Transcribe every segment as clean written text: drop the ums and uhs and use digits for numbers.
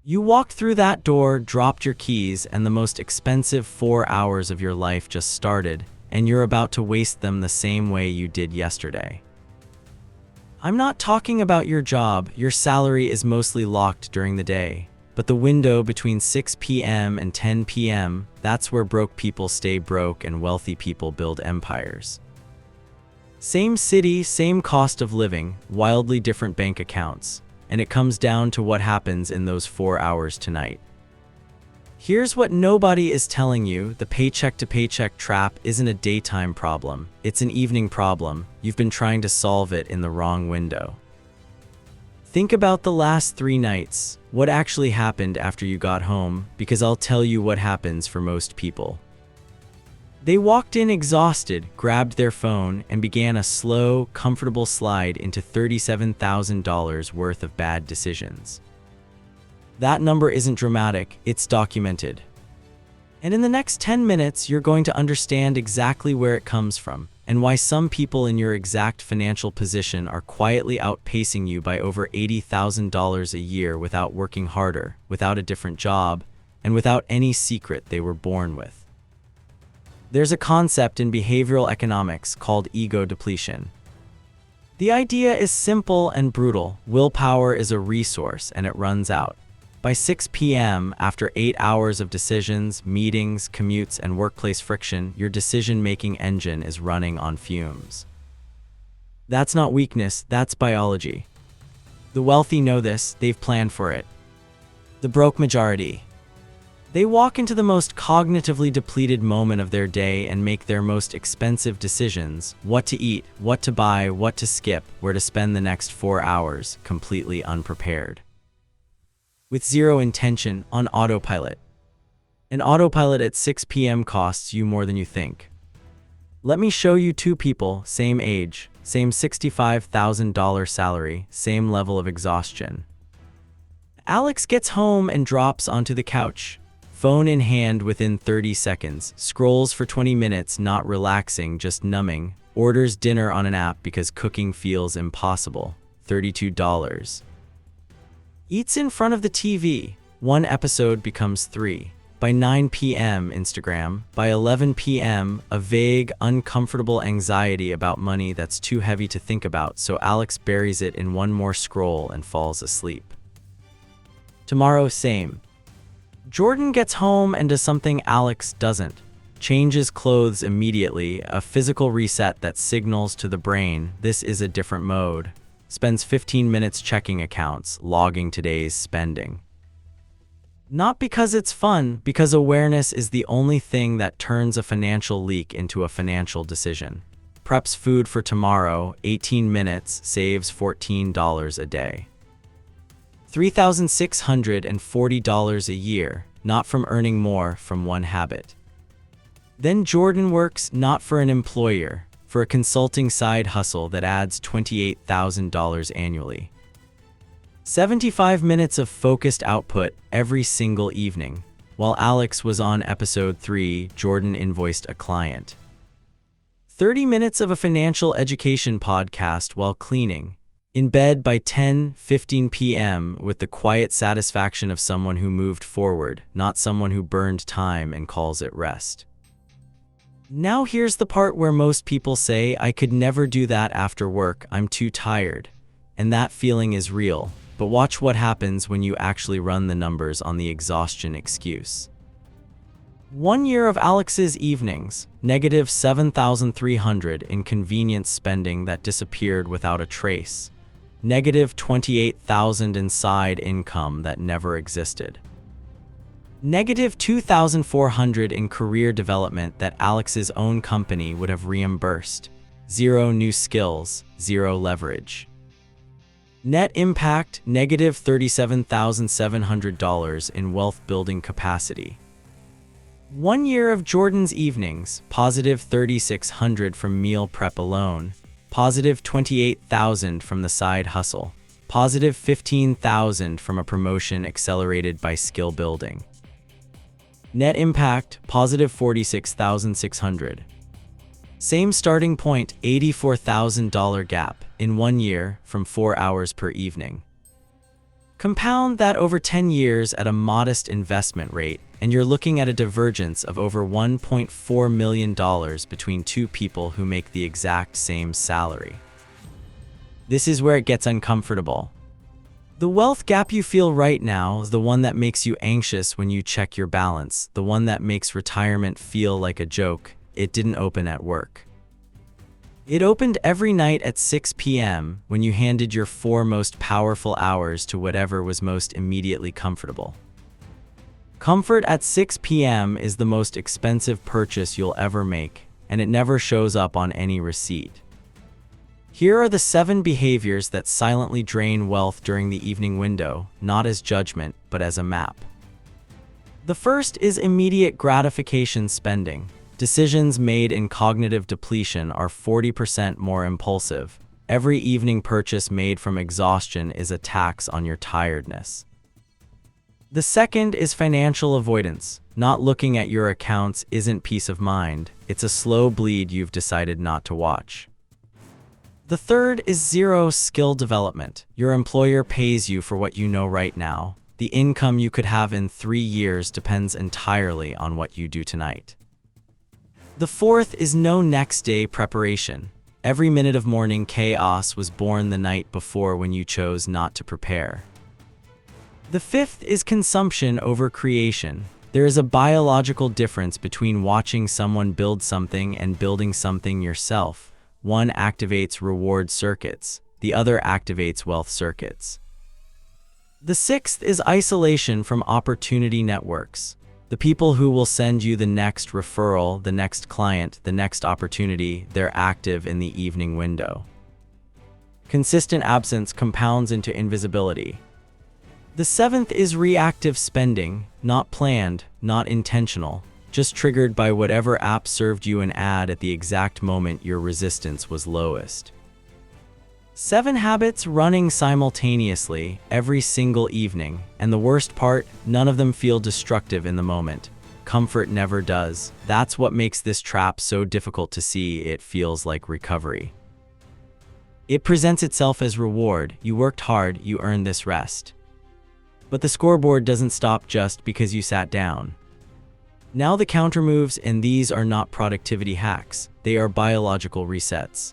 You walked through that door, dropped your keys, and the most expensive 4 hours of your life just started, and you're about to waste them the same way you did yesterday. I'm not talking about your job. Your salary is mostly locked during the day. But the window between 6 p.m. and 10 p.m., that's where broke people stay broke and wealthy people build empires. Same city, same cost of living, wildly different bank accounts. And it comes down to what happens in those 4 hours tonight. Here's what nobody is telling you: the paycheck-to-paycheck trap isn't a daytime problem, it's an evening problem. You've been trying to solve it in the wrong window. Think about the last 3 nights. What actually happened after you got home, because I'll tell you what happens for most people. They walked in exhausted, grabbed their phone, and began a slow, comfortable slide into $37,000 worth of bad decisions. That number isn't dramatic, it's documented. And in the next 10 minutes, you're going to understand exactly where it comes from, and why some people in your exact financial position are quietly outpacing you by over $80,000 a year without working harder, without a different job, and without any secret they were born with. There's a concept in behavioral economics called ego depletion. The idea is simple and brutal. Willpower is a resource and it runs out. By 6 p.m., after 8 hours of decisions, meetings, commutes, and workplace friction, your decision-making engine is running on fumes. That's not weakness, that's biology. The wealthy know this, they've planned for it. The broke majority. They walk into the most cognitively depleted moment of their day and make their most expensive decisions: what to eat, what to buy, what to skip, where to spend the next 4 hours, completely unprepared. With zero intention, on autopilot. An autopilot at 6 p.m. costs you more than you think. Let me show you 2 people, same age, same $65,000 salary, same level of exhaustion. Alex gets home and drops onto the couch. Phone in hand within 30 seconds, scrolls for 20 minutes, not relaxing, just numbing, orders dinner on an app because cooking feels impossible, $32. Eats in front of the TV. 1 episode becomes 3. By 9 p.m., Instagram. By 11 p.m., a vague, uncomfortable anxiety about money that's too heavy to think about, so Alex buries it in one more scroll and falls asleep. Tomorrow, same. Jordan gets home and does something Alex doesn't. Changes clothes immediately, a physical reset that signals to the brain, this is a different mode. Spends 15 minutes checking accounts, logging today's spending. Not because it's fun, because awareness is the only thing that turns a financial leak into a financial decision. Preps food for tomorrow, 18 minutes, saves $14 a day. $3,640 a year, not from earning more, from one habit. Then Jordan works not for an employer, for a consulting side hustle that adds $28,000 annually. 75 minutes of focused output every single evening. While Alex was on episode 3, Jordan invoiced a client. 30 minutes of a financial education podcast while cleaning. In bed by 10:15 p.m. with the quiet satisfaction of someone who moved forward, not someone who burned time and calls it rest. Now here's the part where most people say, I could never do that after work, I'm too tired. And that feeling is real, but watch what happens when you actually run the numbers on the exhaustion excuse. 1 year of Alex's evenings, negative $7,300 in convenience spending that disappeared without a trace. Negative $28,000 in side income that never existed. Negative $2,400 in career development that Alex's own company would have reimbursed. 0 new skills, 0 leverage. Net impact, negative $37,700 in wealth building capacity. 1 year of Jordan's evenings, positive $3,600 from meal prep alone, positive $28,000 from the side hustle, positive $15,000 from a promotion accelerated by skill building. Net impact, positive $46,600. Same starting point, $84,000 gap in 1 year from 4 hours per evening. Compound that over 10 years at a modest investment rate, and you're looking at a divergence of over $1.4 million between two people who make the exact same salary. This is where it gets uncomfortable. The wealth gap you feel right now is the one that makes you anxious when you check your balance, the one that makes retirement feel like a joke. It didn't open at work. It opened every night at 6 p.m. when you handed your 4 most powerful hours to whatever was most immediately comfortable. Comfort at 6 p.m. is the most expensive purchase you'll ever make, and it never shows up on any receipt. Here are the 7 behaviors that silently drain wealth during the evening window, not as judgment, but as a map. The first is immediate gratification spending. Decisions made in cognitive depletion are 40% more impulsive. Every evening purchase made from exhaustion is a tax on your tiredness. The second is financial avoidance. Not looking at your accounts isn't peace of mind. It's a slow bleed you've decided not to watch. The third is zero skill development. Your employer pays you for what you know right now. The income you could have in 3 years depends entirely on what you do tonight. The fourth is no next day preparation. Every minute of morning chaos was born the night before when you chose not to prepare. The fifth is consumption over creation. There is a biological difference between watching someone build something and building something yourself. One activates reward circuits, the other activates wealth circuits. The sixth is isolation from opportunity networks. The people who will send you the next referral, the next client, the next opportunity, they're active in the evening window. Consistent absence compounds into invisibility. The seventh is reactive spending, not planned, not intentional, just triggered by whatever app served you an ad at the exact moment your resistance was lowest. 7 habits running simultaneously every single evening, and the worst part, none of them feel destructive in the moment. Comfort never does. That's what makes this trap so difficult to see. It feels like recovery. It presents itself as reward. You worked hard, you earned this rest. But the scoreboard doesn't stop just because you sat down. Now the countermoves, and these are not productivity hacks. They are biological resets.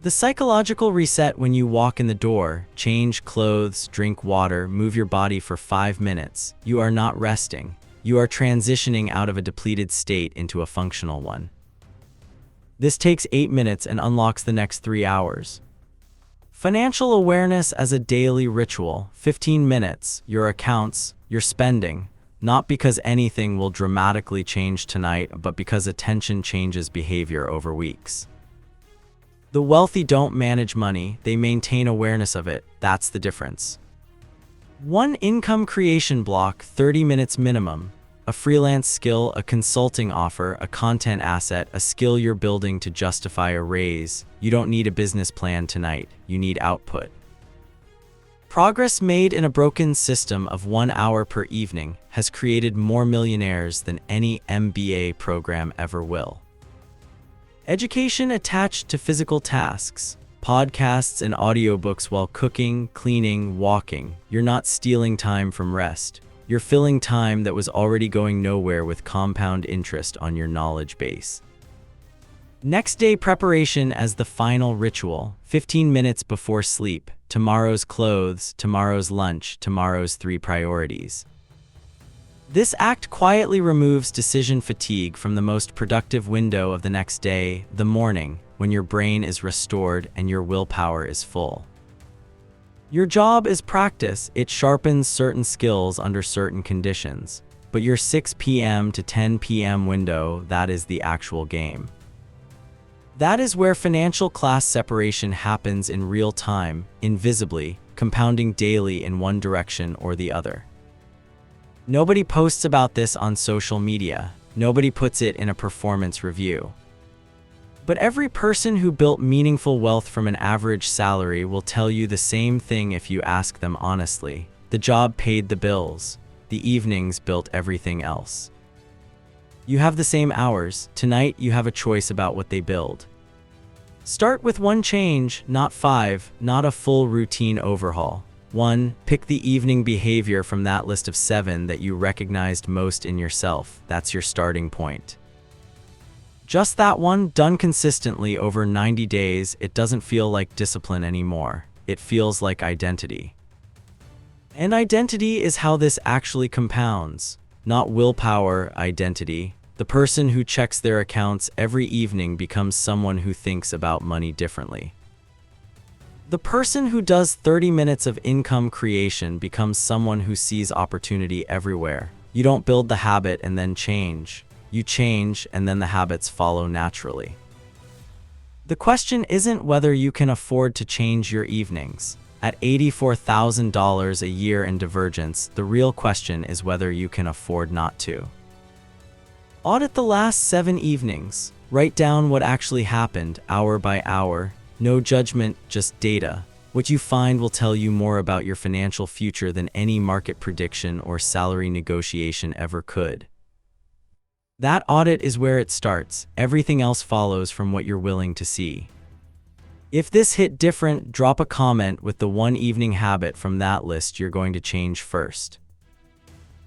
The psychological reset when you walk in the door, change clothes, drink water, move your body for 5 minutes. You are not resting. You are transitioning out of a depleted state into a functional one. This takes 8 minutes and unlocks the next 3 hours. Financial awareness as a daily ritual, 15 minutes, your accounts, your spending, not because anything will dramatically change tonight, but because attention changes behavior over weeks. The wealthy don't manage money, they maintain awareness of it. That's the difference. 1 income creation block, 30 minutes minimum. A freelance skill, a consulting offer, a content asset, a skill you're building to justify a raise. You don't need a business plan tonight, you need output. Progress made in a broken system of 1 hour per evening has created more millionaires than any MBA program ever will. Education attached to physical tasks, podcasts and audiobooks while cooking, cleaning, walking. You're not stealing time from rest. You're filling time that was already going nowhere with compound interest on your knowledge base. Next day preparation as the final ritual, 15 minutes before sleep, tomorrow's clothes, tomorrow's lunch, tomorrow's 3 priorities. This act quietly removes decision fatigue from the most productive window of the next day, the morning, when your brain is restored and your willpower is full. Your job is practice. It sharpens certain skills under certain conditions. But your 6 p.m. to 10 p.m. window, that is the actual game. That is where financial class separation happens in real time, invisibly, compounding daily in one direction or the other. Nobody posts about this on social media. Nobody puts it in a performance review. But every person who built meaningful wealth from an average salary will tell you the same thing if you ask them honestly. The job paid the bills. The evenings built everything else. You have the same hours. Tonight you have a choice about what they build. Start with 1 change, not 5, not a full routine overhaul. 1. Pick the evening behavior from that list of 7 that you recognized most in yourself. That's your starting point. Just that one, done consistently over 90 days, it doesn't feel like discipline anymore. It feels like identity. And identity is how this actually compounds. Not willpower, identity. The person who checks their accounts every evening becomes someone who thinks about money differently. The person who does 30 minutes of income creation becomes someone who sees opportunity everywhere. You don't build the habit and then change. You change and then the habits follow naturally. The question isn't whether you can afford to change your evenings. At $84,000 a year in divergence, the real question is whether you can afford not to. Audit the last 7 evenings. Write down what actually happened, hour by hour. No judgment, just data. What you find will tell you more about your financial future than any market prediction or salary negotiation ever could. That audit is where it starts. Everything else follows from what you're willing to see. If this hit different, drop a comment with the one evening habit from that list you're going to change first.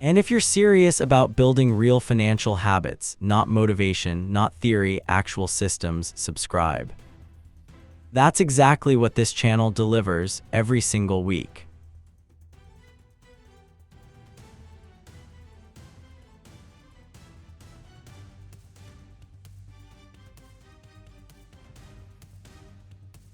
And if you're serious about building real financial habits, not motivation, not theory, actual systems, subscribe. That's exactly what this channel delivers every single week.